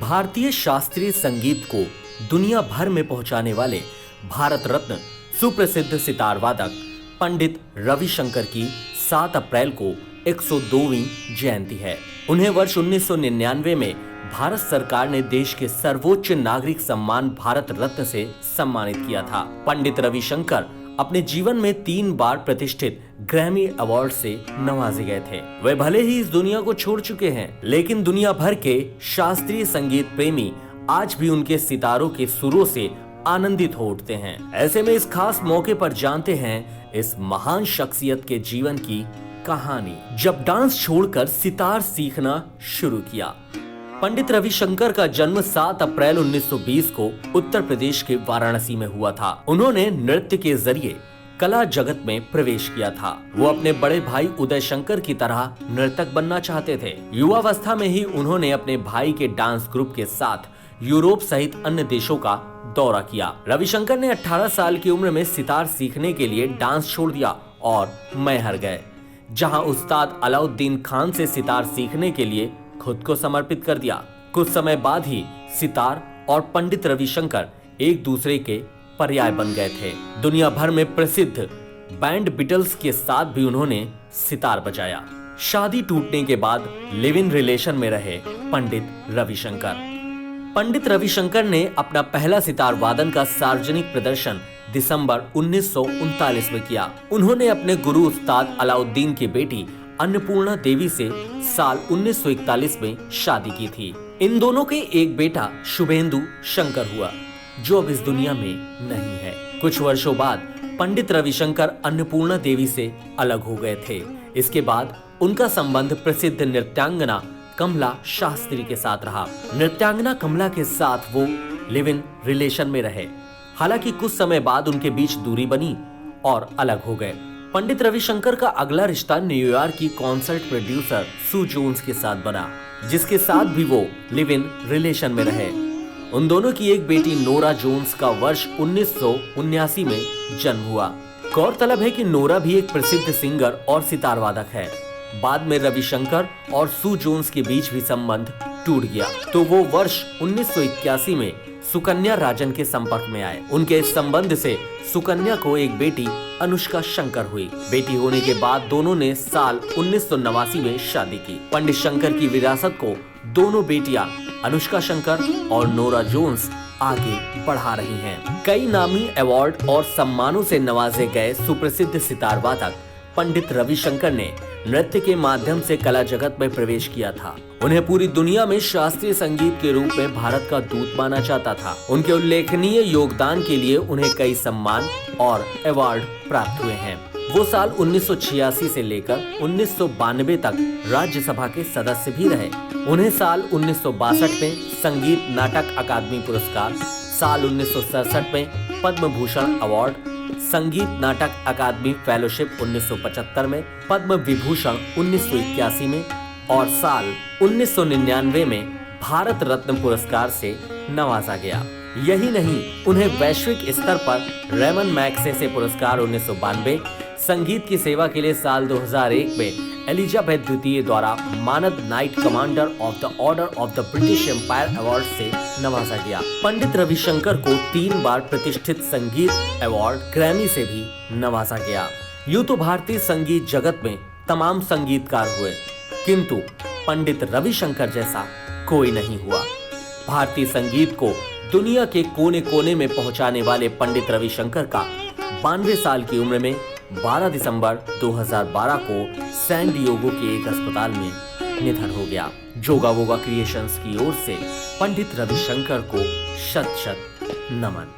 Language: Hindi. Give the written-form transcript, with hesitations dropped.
भारतीय शास्त्रीय संगीत को दुनिया भर में पहुंचाने वाले भारत रत्न सुप्रसिद्ध सितार वादक पंडित रविशंकर की 7 अप्रैल को 102वीं जयंती है। उन्हें वर्ष 1999 में भारत सरकार ने देश के सर्वोच्च नागरिक सम्मान भारत रत्न से सम्मानित किया था। पंडित रविशंकर अपने जीवन में 3 बार प्रतिष्ठित ग्रैमी अवार्ड से नवाजे गए थे। वे भले ही इस दुनिया को छोड़ चुके हैं, लेकिन दुनिया भर के शास्त्रीय संगीत प्रेमी आज भी उनके सितारों के सुरों से आनंदित हो उठते हैं। ऐसे में इस खास मौके पर जानते हैं इस महान शख्सियत के जीवन की कहानी, जब डांस छोड़कर सितार सीखना शुरू किया। पंडित रविशंकर का जन्म 7 अप्रैल 1920 को उत्तर प्रदेश के वाराणसी में हुआ था। उन्होंने नृत्य के जरिए कला जगत में प्रवेश किया था। वो अपने बड़े भाई उदय शंकर की तरह नर्तक बनना चाहते थे। युवावस्था में ही उन्होंने अपने भाई के डांस ग्रुप के साथ यूरोप सहित अन्य देशों का दौरा किया। रविशंकर ने 18 साल की उम्र में सितार सीखने के लिए डांस छोड़ दिया और मैहर गए, जहां उस्ताद अलाउद्दीन खान से सितार सीखने के लिए खुद को समर्पित कर दिया। कुछ समय बाद ही सितार और पंडित रविशंकर एक दूसरे के पर्याय बन गए थे। दुनिया भर में प्रसिद्ध बैंड बीटल्स के साथ भी उन्होंने सितार बजाया। शादी टूटने के बाद लिव इन रिलेशन में रहे पंडित रविशंकर। पंडित रविशंकर ने अपना पहला सितार वादन का सार्वजनिक प्रदर्शन दिसंबर 1939 में किया। उन्होंने अपने गुरु उस्ताद अलाउद्दीन की बेटी अन्नपूर्णा देवी से साल 1941 में शादी की थी। इन दोनों के एक बेटा शुभेंदु शंकर हुआ, जो अब इस दुनिया में नहीं है। कुछ वर्षों बाद पंडित रविशंकर अन्नपूर्णा देवी से अलग हो गए थे। इसके बाद उनका संबंध प्रसिद्ध नृत्यांगना कमला शास्त्री के साथ रहा। नृत्यांगना कमला के साथ वो लिव इन रिलेशन में रहे। हालांकि कुछ समय बाद उनके बीच दूरी बनी और अलग हो गए। पंडित रविशंकर का अगला रिश्ता न्यूयॉर्क की कॉन्सर्ट प्रोड्यूसर सू जोन्स के साथ बना, जिसके साथ भी वो लिव इन रिलेशन में रहे। उन दोनों की एक बेटी नोरा जोन्स का वर्ष 1979 में जन्म हुआ। गौरतलब है कि नोरा भी एक प्रसिद्ध सिंगर और सितार वादक है। बाद में रविशंकर और सू जोन्स के बीच भी संबंध टूट गया, तो वो वर्ष 1981 में सुकन्या राजन के संपर्क में आए। उनके इस संबंध से सुकन्या को एक बेटी अनुष्का शंकर हुई। बेटी होने के बाद दोनों ने साल 1989 में शादी की। पंडित शंकर की विरासत को दोनों बेटियां अनुष्का शंकर और नोरा जोन्स आगे बढ़ा रही हैं। कई नामी अवार्ड और सम्मानों से नवाजे गए सुप्रसिद्ध सितार वादक पंडित रविशंकर ने नृत्य के माध्यम से कला जगत में प्रवेश किया था। उन्हें पूरी दुनिया में शास्त्रीय संगीत के रूप में भारत का दूत माना जाता था। उनके उल्लेखनीय योगदान के लिए उन्हें कई सम्मान और अवार्ड प्राप्त हुए हैं। वो साल 1986 से लेकर 1992 तक राज्यसभा के सदस्य भी रहे। उन्हें साल 1962 में संगीत नाटक अकादमी पुरस्कार, साल 1967 में पद्म भूषण अवार्ड, संगीत नाटक अकादमी फेलोशिप 1975 में, पद्म विभूषण 1981 में और साल 1999 में भारत रत्न पुरस्कार से नवाजा गया। यही नहीं, उन्हें वैश्विक स्तर पर रेमन मैग्सेसे पुरस्कार 1992, संगीत की सेवा के लिए साल 2001 में एलिजाबेथ द्वितीय द्वारा मानद knight commander of the order of the British Empire award से नवाजा गया। पंडित रविशंकर को 3 बार प्रतिष्ठित संगीत अवार्ड ग्रैमी से भी नवाजा गया। यूं तो भारतीय संगीत जगत में तमाम संगीतकार हुए, किंतु पंडित रविशंकर जैसा कोई नहीं हुआ। भारतीय संगीत को दुनिया के कोने कोने में पहुंचाने वाले पंडित रविशंकर का 92 साल की उम्र में 12 दिसंबर 2012 को सैन डिएगो के एक अस्पताल में निधन हो गया। जोगा वोगा क्रिएशंस की ओर से पंडित रविशंकर को शत शत नमन।